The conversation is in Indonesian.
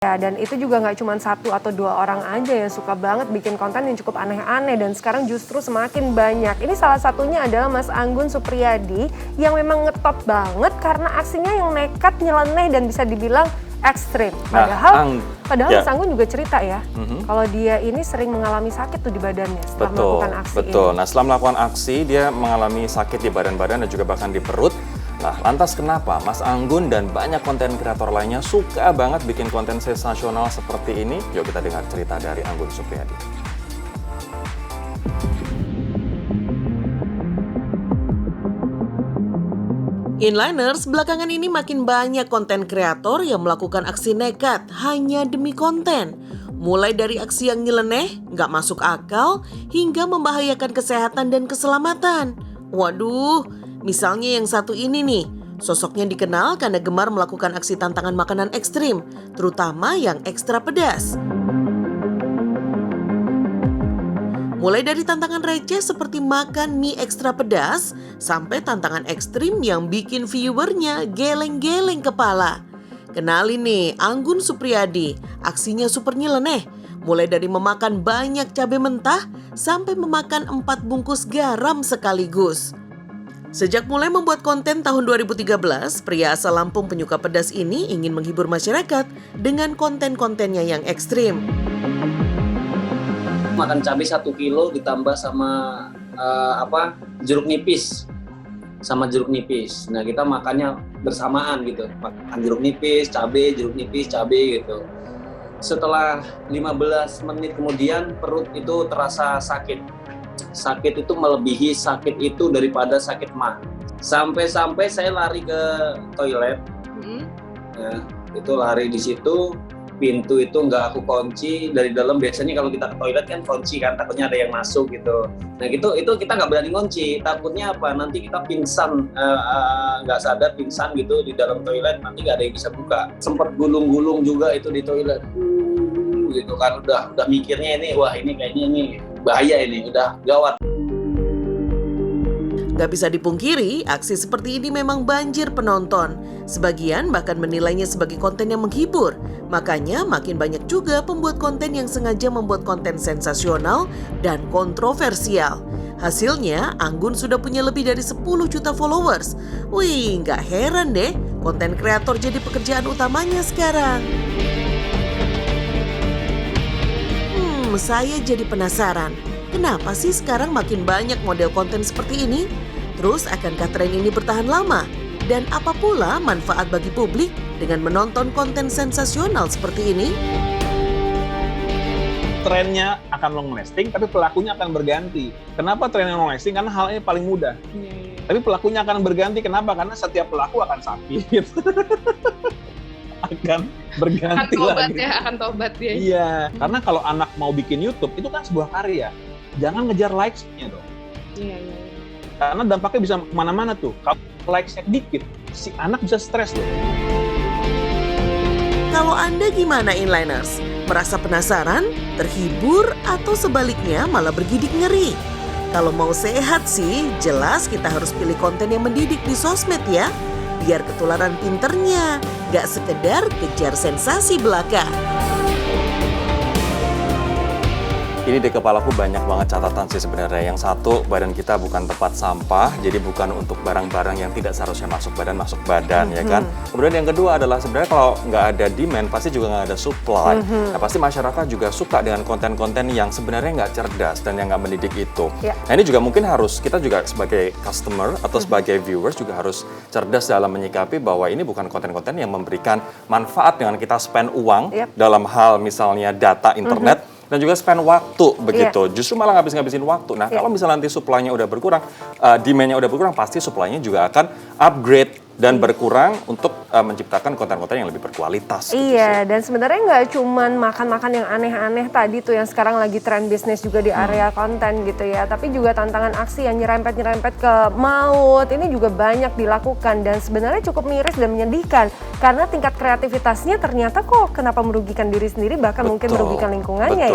Ya, dan itu juga nggak cuma 1 atau 2 orang aja yang suka banget bikin konten yang cukup aneh-aneh dan sekarang justru semakin banyak. Ini salah satunya adalah Mas Anggun Suprijadi yang memang ngetop banget karena aksinya yang nekat, nyeleneh dan bisa dibilang ekstrim. Padahal Mas Anggun juga cerita ya, kalau dia ini sering mengalami sakit tuh di badannya setelah melakukan aksi Betul. ini. Nah, setelah melakukan aksi dia mengalami sakit di badan-badan dan juga bahkan di perut. Nah, lantas kenapa Mas Anggun dan banyak konten kreator lainnya suka banget bikin konten sensasional seperti ini? Yuk kita dengar cerita dari Anggun Suprijadi. Inliners, belakangan ini makin banyak konten kreator yang melakukan aksi nekat hanya demi konten. Mulai dari aksi yang nyeleneh, nggak masuk akal, hingga membahayakan kesehatan dan keselamatan. Waduh, misalnya yang satu ini nih, sosoknya dikenal karena gemar melakukan aksi tantangan makanan ekstrim, terutama yang ekstra pedas. Mulai dari tantangan receh seperti makan mie ekstra pedas, sampai tantangan ekstrim yang bikin viewernya geleng-geleng kepala. Kenalin nih, Anggun Suprijadi, aksinya super nyeleneh. Mulai dari memakan banyak cabai mentah, sampai memakan 4 bungkus garam sekaligus. Sejak mulai membuat konten tahun 2013, pria asal Lampung penyuka pedas ini ingin menghibur masyarakat dengan konten-kontennya yang ekstrim. Makan cabai 1 kilo ditambah sama jeruk nipis. Nah, kita makannya bersamaan gitu. Makan jeruk nipis, cabai gitu. Setelah 15 menit kemudian perut itu terasa sakit. Sakit itu melebihi sakit itu daripada sakit mah. Sampai-sampai saya lari ke toilet. Ya, itu lari di situ. Pintu itu nggak aku kunci dari dalam. Biasanya kalau kita ke toilet kan kunci kan, takutnya ada yang masuk gitu. Nah itu kita nggak berani kunci, takutnya apa, nanti kita pingsan, nggak sadar pingsan gitu di dalam toilet, nanti nggak ada yang bisa buka. Sempat gulung-gulung juga itu di toilet, gitu kan, udah mikirnya ini, wah ini kayaknya ini bahaya, ini udah gawat. Gak bisa dipungkiri, aksi seperti ini memang banjir penonton. Sebagian bahkan menilainya sebagai konten yang menghibur. Makanya makin banyak juga pembuat konten yang sengaja membuat konten sensasional dan kontroversial. Hasilnya, Anggun sudah punya lebih dari 10 juta followers. Wih, gak heran deh, konten kreator jadi pekerjaan utamanya sekarang. Saya jadi penasaran. Kenapa sih sekarang makin banyak model konten seperti ini? Terus akankah tren ini bertahan lama? Dan apa pula manfaat bagi publik dengan menonton konten sensasional seperti ini? Trennya akan long lasting, tapi pelakunya akan berganti. Kenapa trennya long lasting? Karena hal ini paling mudah. Tapi pelakunya akan berganti. Kenapa? Karena setiap pelaku akan sakit. Akan berganti lagi. Akan tobat ya. Iya, karena kalau anak mau bikin YouTube, itu kan sebuah karya. Jangan ngejar likes-nya dong. Iya. Karena dampaknya bisa kemana-mana tuh. Kalau likes-nya dikit, si anak bisa stres loh. Kalau Anda gimana Inliners? Merasa penasaran, terhibur, atau sebaliknya malah bergidik ngeri? Kalau mau sehat sih, jelas kita harus pilih konten yang mendidik di sosmed ya. Biar ketularan pinternya, gak sekedar kejar sensasi belaka. Ini di kepalaku banyak banget catatan sih sebenarnya. Yang satu, badan kita bukan tempat sampah, jadi bukan untuk barang-barang yang tidak seharusnya masuk badan, ya kan? Kemudian yang kedua adalah sebenarnya kalau nggak ada demand, pasti juga nggak ada supply. Nah, pasti masyarakat juga suka dengan konten-konten yang sebenarnya nggak cerdas dan yang nggak mendidik itu. Nah, ini juga mungkin kita juga sebagai customer atau sebagai viewers juga harus cerdas dalam menyikapi bahwa ini bukan konten-konten yang memberikan manfaat dengan kita spend uang dalam hal misalnya data internet, dan juga spend waktu begitu, justru malah ngabisin waktu. Nah, kalau misalnya nanti supply-nya udah berkurang, demand-nya udah berkurang, pasti supply-nya juga akan upgrade dan berkurang untuk menciptakan konten-konten yang lebih berkualitas. Iya, dan sebenarnya nggak cuman makan-makan yang aneh-aneh tadi tuh yang sekarang lagi tren bisnis juga di area konten gitu ya, tapi juga tantangan aksi yang nyerempet-nyerempet ke maut, ini juga banyak dilakukan dan sebenarnya cukup miris dan menyedihkan karena tingkat kreativitasnya ternyata kok kenapa merugikan diri sendiri bahkan mungkin merugikan lingkungannya.